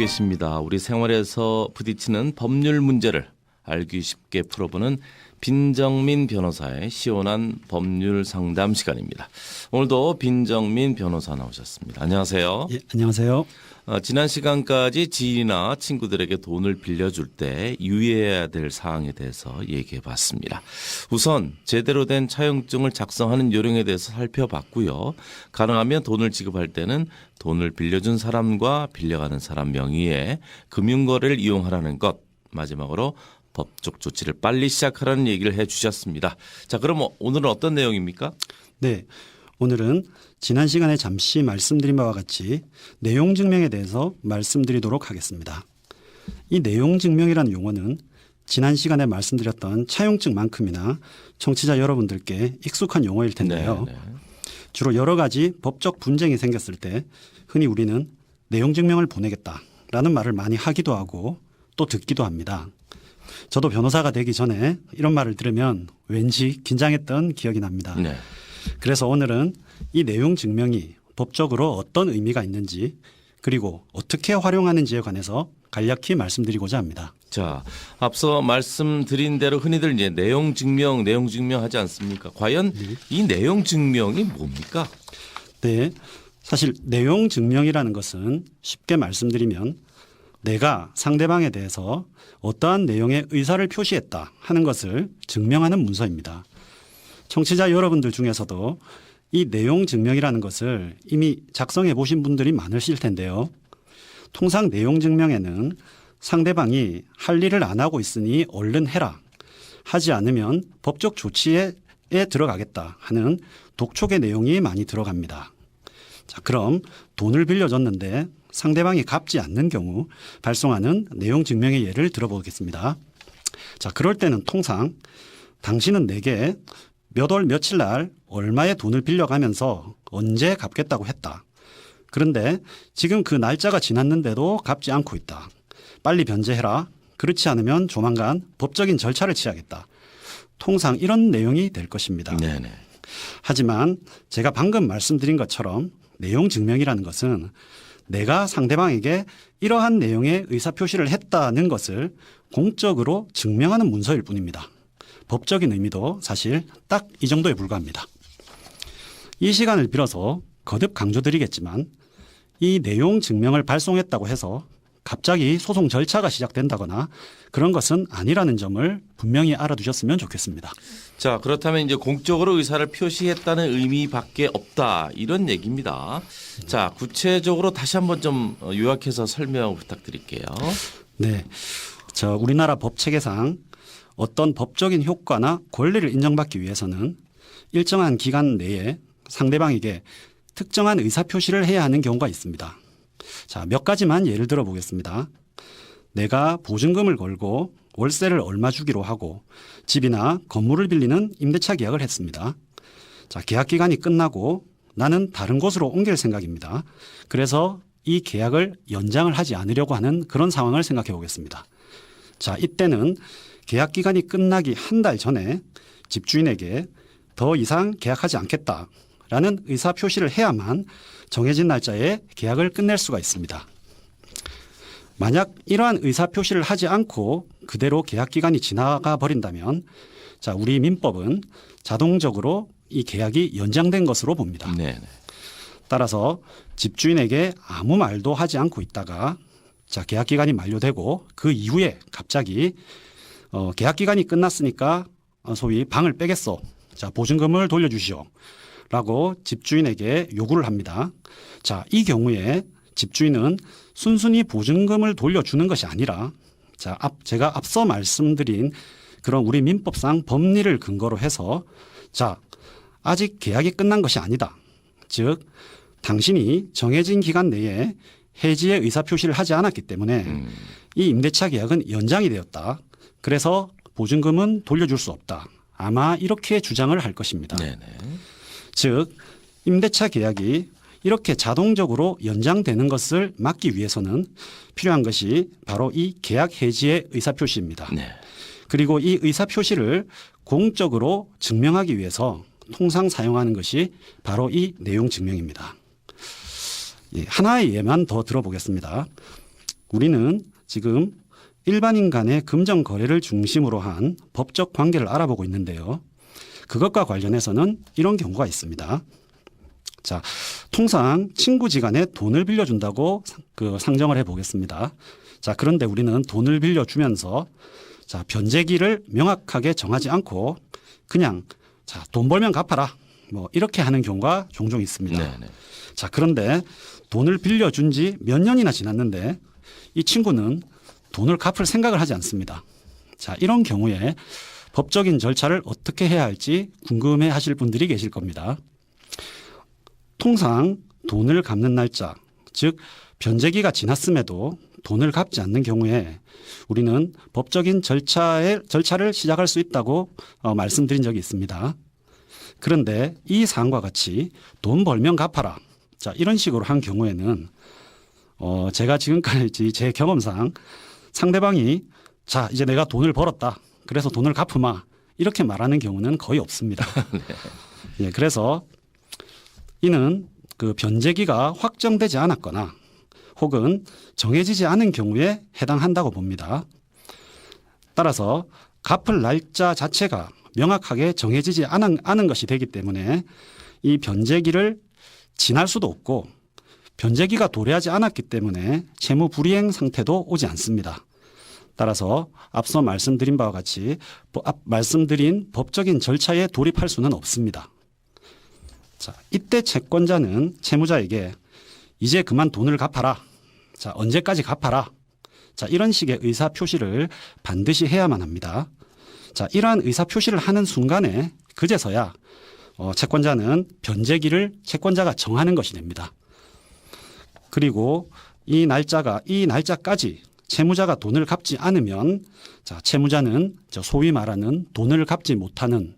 계십니다. 우리 생활에서 부딪히는 법률 문제를 알기 쉽게 풀어보는 빈정민 변호사의 시원한 법률 상담 시간입니다. 오늘도 빈정민 변호사 나오셨습니다. 안녕하세요. 예, 안녕하세요. 지난 시간까지 지인이나 친구들에게 돈을 빌려줄 때 유의해야 될 사항에 대해서 얘기해 봤습니다. 우선 제대로 된 차용증을 작성하는 요령에 대해서 살펴봤고요. 가능하면 돈을 지급할 때는 돈을 빌려준 사람과 빌려가는 사람 명의의 금융거래를 이용하라는 것, 마지막으로 법적 조치를 빨리 시작하라는 얘기를 해 주셨습니다. 자, 그럼 오늘은 어떤 내용입니까? 네, 오늘은 지난 시간에 잠시 말씀드린 바와 같이 내용 증명에 대해서 말씀드리도록 하겠습니다. 이 내용 증명이라는 용어는 지난 시간에 말씀드렸던 차용증만큼이나 청취자 여러분들께 익숙한 용어일 텐데요. 네. 주로 여러 가지 법적 분쟁이 생겼을 때 흔히 우리는 내용 증명을 보내겠다라는 말을 많이 하기도 하고 또 듣기도 합니다. 저도 변호사가 되기 전에 이런 말을 들으면 왠지 긴장했던 기억이 납니다. 네. 그래서 오늘은 이 내용 증명이 법적으로 어떤 의미가 있는지 그리고 어떻게 활용하는지에 관해서 간략히 말씀드리고자 합니다. 자, 앞서 말씀드린 대로 흔히들 이제 내용 증명 하지 않습니까? 과연 이 내용 증명이 뭡니까? 네, 사실 내용 증명이라는 것은 쉽게 말씀드리면 내가 상대방에 대해서 어떠한 내용의 의사를 표시했다 하는 것을 증명하는 문서입니다. 청취자 여러분들 중에서도 이 내용 증명이라는 것을 이미 작성해 보신 분들이 많으실 텐데요. 통상 내용 증명에는 상대방이 할 일을 안 하고 있으니 얼른 해라, 하지 않으면 법적 조치에 들어가겠다 하는 독촉의 내용이 많이 들어갑니다. 자, 그럼 돈을 빌려줬는데 상대방이 갚지 않는 경우 발송하는 내용 증명의 예를 들어보겠습니다. 자, 그럴 때는 통상 당신은 내게 몇 월 며칠 날 얼마의 돈을 빌려가면서 언제 갚겠다고 했다. 그런데 지금 그 날짜가 지났는데도 갚지 않고 있다. 빨리 변제해라. 그렇지 않으면 조만간 법적인 절차를 취하겠다. 통상 이런 내용이 될 것입니다. 네네. 하지만 제가 방금 말씀드린 것처럼 내용 증명이라는 것은 내가 상대방에게 이러한 내용의 의사표시를 했다는 것을 공적으로 증명하는 문서일 뿐입니다. 법적인 의미도 사실 딱 이 정도에 불과합니다. 이 시간을 빌어서 거듭 강조드리겠지만 이 내용 증명을 발송했다고 해서 갑자기 소송 절차가 시작된다거나 그런 것은 아니라는 점을 분명히 알아두셨으면 좋겠습니다. 자, 그렇다면 이제 공적으로 의사를 표시했다는 의미밖에 없다, 이런 얘기입니다. 자, 구체적으로 다시 한번 좀 요약해서 설명 부탁드릴게요. 네, 우리나라 법 체계상 어떤 법적인 효과나 권리를 인정받기 위해서는 일정한 기간 내에 상대방에게 특정한 의사표시를 해야 하는 경우가 있습니다. 자, 몇 가지만 예를 들어 보겠습니다. 내가 보증금을 걸고 월세를 얼마 주기로 하고 집이나 건물을 빌리는 임대차 계약을 했습니다. 자, 계약 기간이 끝나고 나는 다른 곳으로 옮길 생각입니다. 그래서 이 계약을 연장을 하지 않으려고 하는 그런 상황을 생각해 보겠습니다. 자, 이때는 계약 기간이 끝나기 한 달 전에 집주인에게 더 이상 계약하지 않겠다라는 의사 표시를 해야만 정해진 날짜에 계약을 끝낼 수가 있습니다. 만약 이러한 의사 표시를 하지 않고 그대로 계약 기간이 지나가 버린다면 자, 우리 민법은 자동적으로 이 계약이 연장된 것으로 봅니다. 네네. 따라서 집주인에게 아무 말도 하지 않고 있다가 자, 계약 기간이 만료되고 그 이후에 갑자기 계약 기간이 끝났으니까 소위 방을 빼겠소. 자, 보증금을 돌려주시오. 라고 집주인에게 요구를 합니다. 자, 이 경우에 집주인은 순순히 보증금을 돌려주는 것이 아니라 자, 제가 앞서 말씀드린 그런 우리 민법상 법리를 근거로 해서 자, 아직 계약이 끝난 것이 아니다. 즉, 당신이 정해진 기간 내에 해지의 의사표시를 하지 않았기 때문에 이 임대차 계약은 연장이 되었다. 그래서 보증금은 돌려줄 수 없다. 아마 이렇게 주장을 할 것입니다. 네네. 즉, 임대차 계약이 이렇게 자동적으로 연장되는 것을 막기 위해서는 필요한 것이 바로 이 계약 해지의 의사표시입니다. 네. 그리고 이 의사표시를 공적으로 증명하기 위해서 통상 사용하는 것이 바로 이 내용 증명입니다. 하나의 예만 더 들어보겠습니다. 우리는 지금 일반인 간의 금전 거래를 중심으로 한 법적 관계를 알아보고 있는데요. 그것과 관련해서는 이런 경우가 있습니다. 자, 통상 친구지간에 돈을 빌려준다고 상정을 해보겠습니다. 자, 그런데 우리는 돈을 빌려주면서 자, 변제기를 명확하게 정하지 않고 그냥 자, 돈 벌면 갚아라. 뭐 이렇게 하는 경우가 종종 있습니다. 네네. 자, 그런데 돈을 빌려준 지 몇 년이나 지났는데 이 친구는 돈을 갚을 생각을 하지 않습니다. 자, 이런 경우에 법적인 절차를 어떻게 해야 할지 궁금해 하실 분들이 계실 겁니다. 통상 돈을 갚는 날짜, 즉 변제기가 지났음에도 돈을 갚지 않는 경우에 우리는 법적인 절차를 시작할 수 있다고 말씀드린 적이 있습니다. 그런데 이 사안과 같이 돈 벌면 갚아라. 자, 이런 식으로 한 경우에는 제가 지금까지 제 경험상 상대방이 자, 이제 내가 돈을 벌었다. 그래서 돈을 갚으마. 이렇게 말하는 경우는 거의 없습니다. 네. 예, 그래서 이는 그 변제기가 확정되지 않았거나 혹은 정해지지 않은 경우에 해당한다고 봅니다. 따라서 갚을 날짜 자체가 명확하게 정해지지 않은 것이 되기 때문에 이 변제기를 지날 수도 없고 변제기가 도래하지 않았기 때문에 채무 불이행 상태도 오지 않습니다. 따라서 앞서 말씀드린 바와 같이 말씀드린 법적인 절차에 돌입할 수는 없습니다. 자, 이때 채권자는 채무자에게 이제 그만 돈을 갚아라. 자, 언제까지 갚아라. 자, 이런 식의 의사 표시를 반드시 해야만 합니다. 자, 이러한 의사 표시를 하는 순간에 그제서야 채권자는 변제기를 채권자가 정하는 것이 됩니다. 그리고 이 날짜까지 채무자가 돈을 갚지 않으면 자, 채무자는 소위 말하는 돈을 갚지 못하는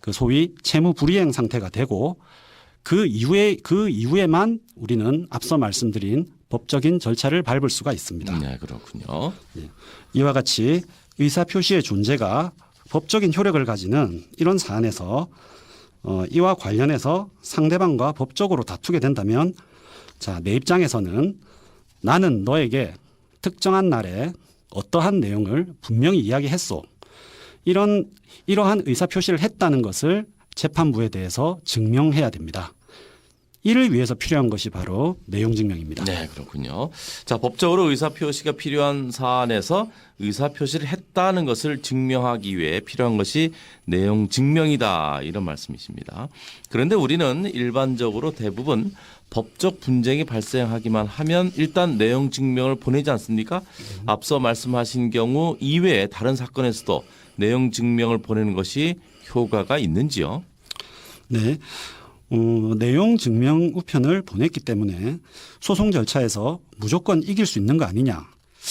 그 소위 채무 불이행 상태가 되고 그 이후에만 우리는 앞서 말씀드린 법적인 절차를 밟을 수가 있습니다. 네, 그렇군요. 이와 같이 의사 표시의 존재가 법적인 효력을 가지는 이런 사안에서 이와 관련해서 상대방과 법적으로 다투게 된다면 자, 내 입장에서는 나는 너에게 특정한 날에 어떠한 내용을 분명히 이야기했소. 이러한 의사 표시를 했다는 것을 재판부에 대해서 증명해야 됩니다. 이를 위해서 필요한 것이 바로 내용 증명입니다. 네, 그렇군요. 자, 법적으로 의사 표시가 필요한 사안에서 의사 표시를 했다는 것을 증명하기 위해 필요한 것이 내용 증명이다. 이런 말씀이십니다. 그런데 우리는 일반적으로 대부분 법적 분쟁이 발생하기만 하면 일단 내용 증명을 보내지 않습니까? 앞서 말씀하신 경우 이외에 다른 사건에서도 내용 증명을 보내는 것이 효과가 있는지요? 네. 내용 증명 우편을 보냈기 때문에 소송 절차에서 무조건 이길 수 있는 거 아니냐.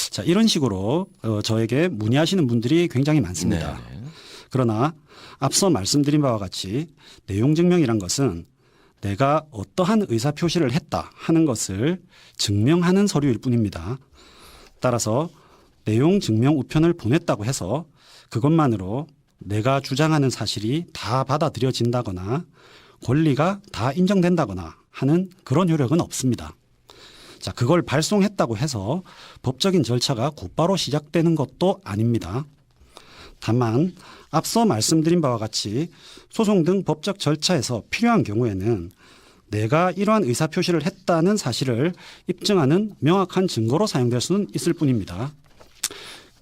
자, 이런 식으로 저에게 문의하시는 분들이 굉장히 많습니다. 네. 그러나 앞서 말씀드린 바와 같이 내용 증명이란 것은 내가 어떠한 의사 표시를 했다 하는 것을 증명하는 서류일 뿐입니다. 따라서 내용 증명 우편을 보냈다고 해서 그것만으로 내가 주장하는 사실이 다 받아들여진다거나 권리가 다 인정된다거나 하는 그런 효력은 없습니다. 자, 그걸 발송했다고 해서 법적인 절차가 곧바로 시작되는 것도 아닙니다. 다만 앞서 말씀드린 바와 같이 소송 등 법적 절차에서 필요한 경우에는 내가 이러한 의사표시를 했다는 사실을 입증하는 명확한 증거로 사용될 수는 있을 뿐입니다.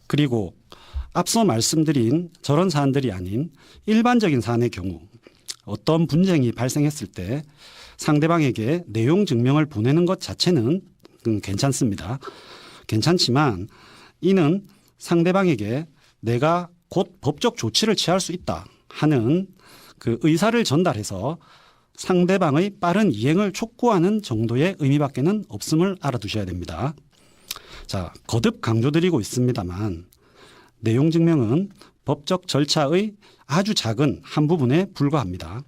그리고 앞서 말씀드린 저런 사안들이 아닌 일반적인 사안의 경우 어떤 분쟁이 발생했을 때 상대방에게 내용 증명을 보내는 것 자체는 괜찮습니다. 괜찮지만 이는 상대방에게 내가 곧 법적 조치를 취할 수 있다 하는 그 의사를 전달해서 상대방의 빠른 이행을 촉구하는 정도의 의미밖에는 없음을 알아두셔야 됩니다. 자, 거듭 강조드리고 있습니다만 내용 증명은 법적 절차의 아주 작은 한 부분에 불과합니다.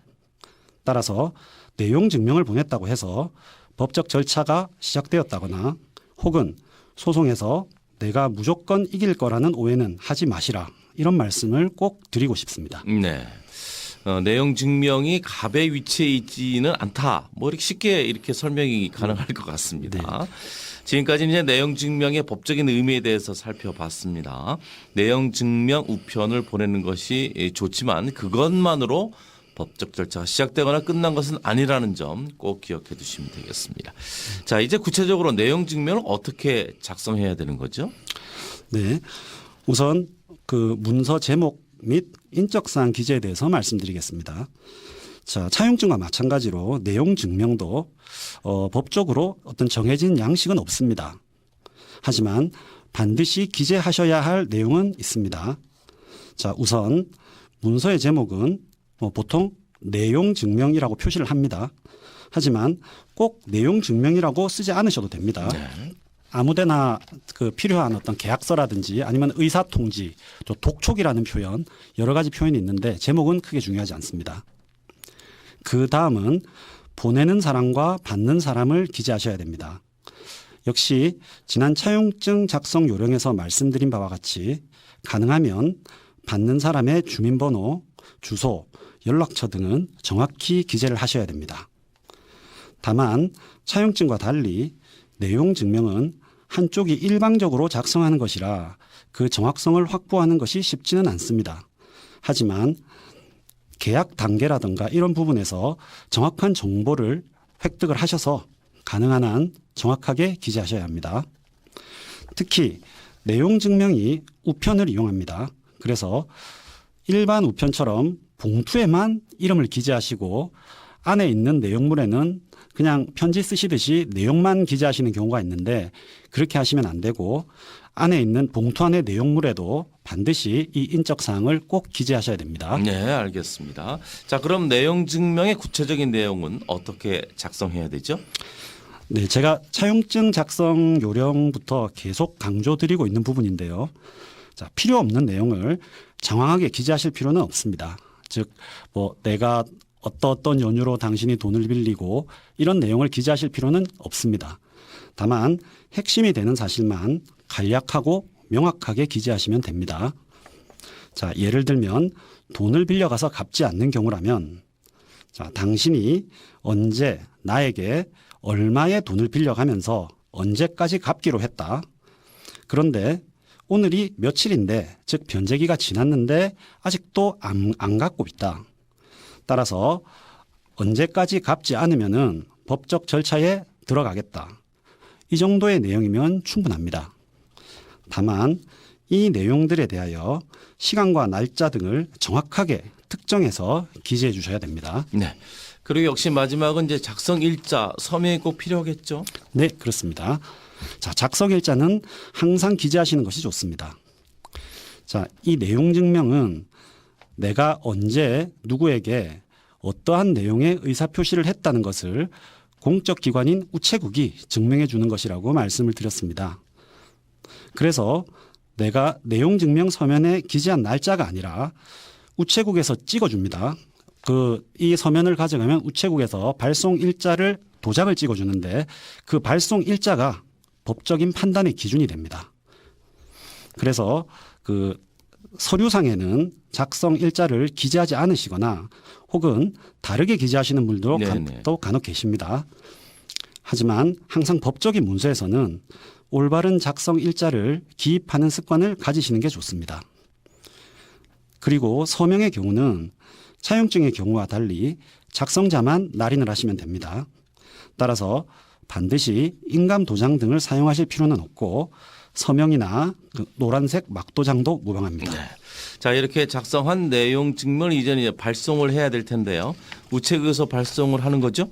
따라서 내용 증명을 보냈다고 해서 법적 절차가 시작되었다거나 혹은 소송에서 내가 무조건 이길 거라는 오해는 하지 마시라. 이런 말씀을 꼭 드리고 싶습니다. 네. 내용 증명이 갑의 위치에 있지는 않다. 뭐 이렇게 쉽게 이렇게 설명이 가능할 것 같습니다. 지금까지 이제 내용 증명의 법적인 의미에 대해서 살펴봤습니다. 내용 증명 우편을 보내는 것이 좋지만 그것만으로 법적 절차가 시작되거나 끝난 것은 아니라는 점 꼭 기억해 두시면 되겠습니다. 자, 이제 구체적으로 내용 증명을 어떻게 작성해야 되는 거죠? 네. 우선 그 문서 제목 및 인적사항 기재에 대해서 말씀드리겠습니다. 자, 차용증과 마찬가지로 내용 증명도 법적으로 어떤 정해진 양식은 없습니다. 하지만 반드시 기재하셔야 할 내용은 있습니다. 자, 우선 문서의 제목은 보통 내용 증명이라고 표시를 합니다. 하지만 꼭 내용 증명이라고 쓰지 않으셔도 됩니다. 네. 아무데나 그 필요한 어떤 계약서라든지 아니면 의사통지, 또 독촉이라는 표현, 여러 가지 표현이 있는데 제목은 크게 중요하지 않습니다. 그 다음은 보내는 사람과 받는 사람을 기재하셔야 됩니다. 역시 지난 차용증 작성 요령에서 말씀드린 바와 같이 가능하면 받는 사람의 주민번호, 주소, 연락처 등은 정확히 기재를 하셔야 됩니다. 다만 차용증과 달리 내용 증명은 한쪽이 일방적으로 작성하는 것이라 그 정확성을 확보하는 것이 쉽지는 않습니다. 하지만 계약 단계라든가 이런 부분에서 정확한 정보를 획득을 하셔서 가능한 한 정확하게 기재하셔야 합니다. 특히 내용 증명이 우편을 이용합니다. 그래서 일반 우편처럼 봉투에만 이름을 기재하시고 안에 있는 내용물에는 그냥 편지 쓰시듯이 내용만 기재하시는 경우가 있는데 그렇게 하시면 안 되고 안에 있는 봉투 안의 내용물에도 반드시 이 인적사항을 꼭 기재하셔야 됩니다. 네, 알겠습니다. 자, 그럼 내용 증명의 구체적인 내용은 어떻게 작성해야 되죠? 네, 제가 차용증 작성 요령부터 계속 강조드리고 있는 부분인데요. 자, 필요 없는 내용을 장황하게 기재하실 필요는 없습니다. 즉, 내가 어떤 연유로 당신이 돈을 빌리고 이런 내용을 기재하실 필요는 없습니다. 다만 핵심이 되는 사실만 간략하고 명확하게 기재하시면 됩니다. 자, 예를 들면 돈을 빌려가서 갚지 않는 경우라면 자, 당신이 언제 나에게 얼마의 돈을 빌려가면서 언제까지 갚기로 했다. 그런데 오늘이 며칠인데 즉 변제기가 지났는데 아직도 안 갚고 있다. 따라서 언제까지 갚지 않으면은 법적 절차에 들어가겠다. 이 정도의 내용이면 충분합니다. 다만 이 내용들에 대하여 시간과 날짜 등을 정확하게 특정해서 기재해 주셔야 됩니다. 네. 그리고 역시 마지막은 이제 작성 일자, 서명이 꼭 필요하겠죠? 네, 그렇습니다. 자, 작성 일자는 항상 기재하시는 것이 좋습니다. 자, 이 내용 증명은 내가 언제 누구에게 어떠한 내용의 의사표시를 했다는 것을 공적 기관인 우체국이 증명해 주는 것이라고 말씀을 드렸습니다. 그래서 내가 내용 증명 서면에 기재한 날짜가 아니라 우체국에서 찍어줍니다. 이 서면을 가져가면 우체국에서 발송 일자를 도장을 찍어주는데 그 발송 일자가 법적인 판단의 기준이 됩니다. 그래서 서류상에는 작성 일자를 기재하지 않으시거나 혹은 다르게 기재하시는 분들도 간혹 계십니다. 하지만 항상 법적인 문서에서는 올바른 작성 일자를 기입하는 습관을 가지시는 게 좋습니다. 그리고 서명의 경우는 차용증의 경우와 달리 작성자만 날인을 하시면 됩니다. 따라서 반드시 인감 도장 등을 사용하실 필요는 없고 서명이나 노란색 막도장도 무방합니다. 네. 자, 이렇게 작성한 내용 증명을 이제 발송을 해야 될 텐데요. 우체국에서 발송을 하는 거죠?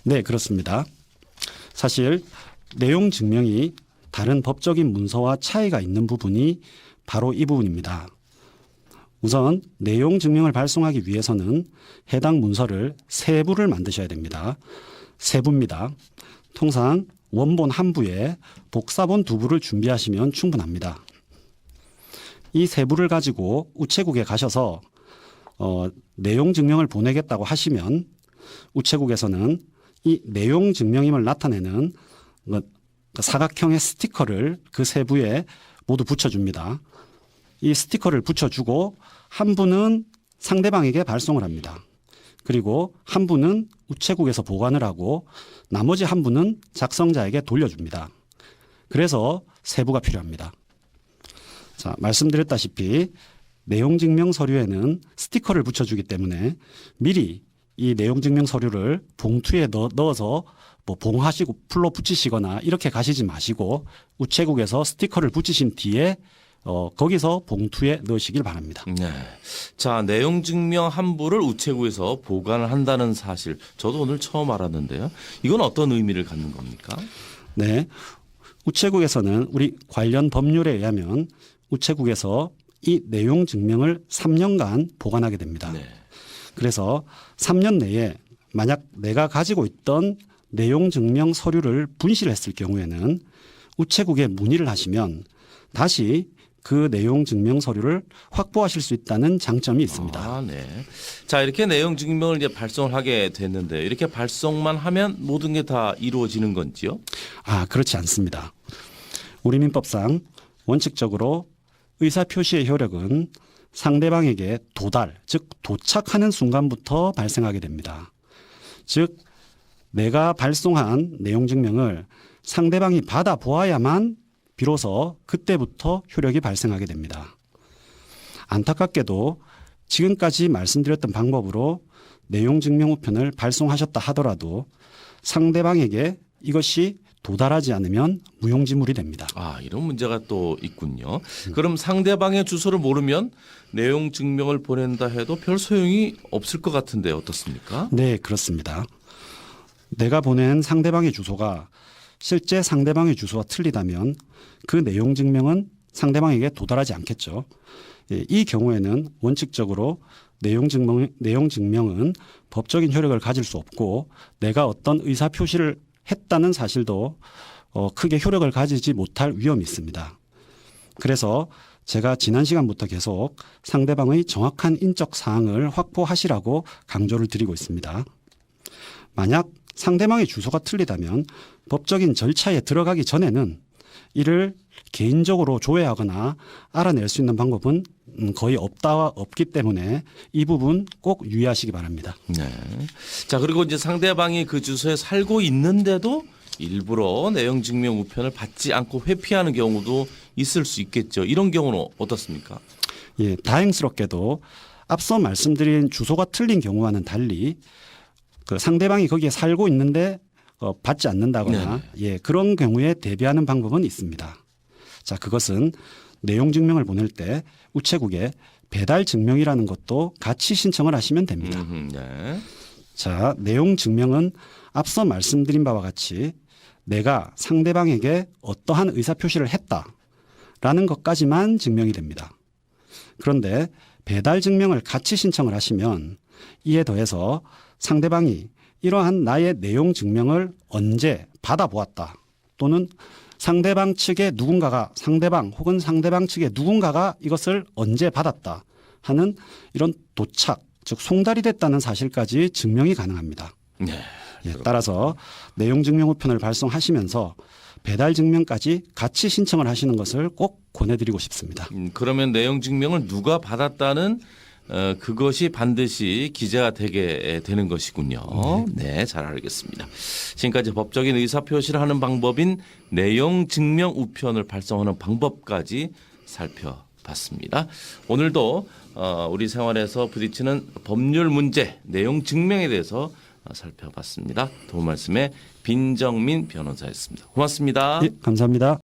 네, 그렇습니다. 사실 내용 증명이 다른 법적인 문서와 차이가 있는 부분이 바로 이 부분입니다. 우선 내용 증명을 발송하기 위해서는 해당 문서를 세 부를 만드셔야 됩니다. 세 부입니다. 통상 원본 한 부에 복사본 두 부를 준비하시면 충분합니다. 이 세 부를 가지고 우체국에 가셔서 내용 증명을 보내겠다고 하시면 우체국에서는 이 내용 증명임을 나타내는 사각형의 스티커를 그 세 부에 모두 붙여줍니다. 이 스티커를 붙여주고 한 부는 상대방에게 발송을 합니다. 그리고 한 부는 우체국에서 보관을 하고 나머지 한 부는 작성자에게 돌려줍니다. 그래서 세부가 필요합니다. 자, 말씀드렸다시피 내용 증명 서류에는 스티커를 붙여주기 때문에 미리 이 내용 증명 서류를 봉투에 넣어서 뭐 봉하시고 풀로 붙이시거나 이렇게 가시지 마시고 우체국에서 스티커를 붙이신 뒤에 거기서 봉투에 넣으시길 바랍니다. 네. 자, 내용 증명 한 부를 우체국에서 보관을 한다는 사실, 저도 오늘 처음 알았는데요. 이건 어떤 의미를 갖는 겁니까? 네. 우체국에서는 우리 관련 법률에 의하면 우체국에서 이 내용 증명을 3년간 보관하게 됩니다. 네. 그래서 3년 내에 만약 내가 가지고 있던 내용 증명 서류를 분실했을 경우에는 우체국에 문의를 하시면 다시 그 내용 증명 서류를 확보하실 수 있다는 장점이 있습니다. 아, 네. 자, 이렇게 내용 증명을 이제 발송을 하게 됐는데 이렇게 발송만 하면 모든 게 다 이루어지는 건지요? 아, 그렇지 않습니다. 우리 민법상 원칙적으로 의사 표시의 효력은 상대방에게 도달, 즉 도착하는 순간부터 발생하게 됩니다. 즉 내가 발송한 내용 증명을 상대방이 받아 보아야만 비로소 그때부터 효력이 발생하게 됩니다. 안타깝게도 지금까지 말씀드렸던 방법으로 내용 증명 우편을 발송하셨다 하더라도 상대방에게 이것이 도달하지 않으면 무용지물이 됩니다. 아, 이런 문제가 또 있군요. 그럼 상대방의 주소를 모르면 내용 증명을 보낸다 해도 별 소용이 없을 것 같은데 어떻습니까? 네, 그렇습니다. 내가 보낸 상대방의 주소가 실제 상대방의 주소와 틀리다면 그 내용 증명은 상대방에게 도달하지 않겠죠. 이 경우에는 원칙적으로 내용 증명은 법적인 효력을 가질 수 없고 내가 어떤 의사 표시를 했다는 사실도 크게 효력을 가지지 못할 위험이 있습니다. 그래서 제가 지난 시간부터 계속 상대방의 정확한 인적 사항을 확보하시라고 강조를 드리고 있습니다. 만약 상대방의 주소가 틀리다면 법적인 절차에 들어가기 전에는 이를 개인적으로 조회하거나 알아낼 수 있는 방법은 거의 없기 때문에 이 부분 꼭 유의하시기 바랍니다. 네. 자, 그리고 이제 상대방이 그 주소에 살고 있는데도 일부러 내용 증명 우편을 받지 않고 회피하는 경우도 있을 수 있겠죠. 이런 경우는 어떻습니까? 예, 다행스럽게도 앞서 말씀드린 주소가 틀린 경우와는 달리 그 상대방이 거기에 살고 있는데 받지 않는다거나 예, 그런 경우에 대비하는 방법은 있습니다. 자, 그것은 내용 증명을 보낼 때 우체국에 배달 증명이라는 것도 같이 신청을 하시면 됩니다. 네. 자, 내용 증명은 앞서 말씀드린 바와 같이 내가 상대방에게 어떠한 의사 표시를 했다라는 것까지만 증명이 됩니다. 그런데 배달 증명을 같이 신청을 하시면 이에 더해서 상대방이 이러한 나의 내용 증명을 언제 받아보았다 또는 상대방 측의 누군가가 상대방 측의 누군가가 이것을 언제 받았다 하는 이런 도착 즉 송달이 됐다는 사실까지 증명이 가능합니다. 네. 예, 따라서 내용 증명 우편을 발송하시면서 배달 증명까지 같이 신청을 하시는 것을 꼭 권해드리고 싶습니다. 그러면 내용 증명을 누가 받았다는 그것이 반드시 기재가 되게 되는 것이군요. 네, 잘 알겠습니다. 지금까지 법적인 의사표시를 하는 방법인 내용 증명 우편을 발송하는 방법까지 살펴봤습니다. 오늘도 우리 생활에서 부딪히는 법률 문제, 내용 증명에 대해서 살펴봤습니다. 도움 말씀에 빈정민 변호사였습니다. 고맙습니다. 예, 감사합니다.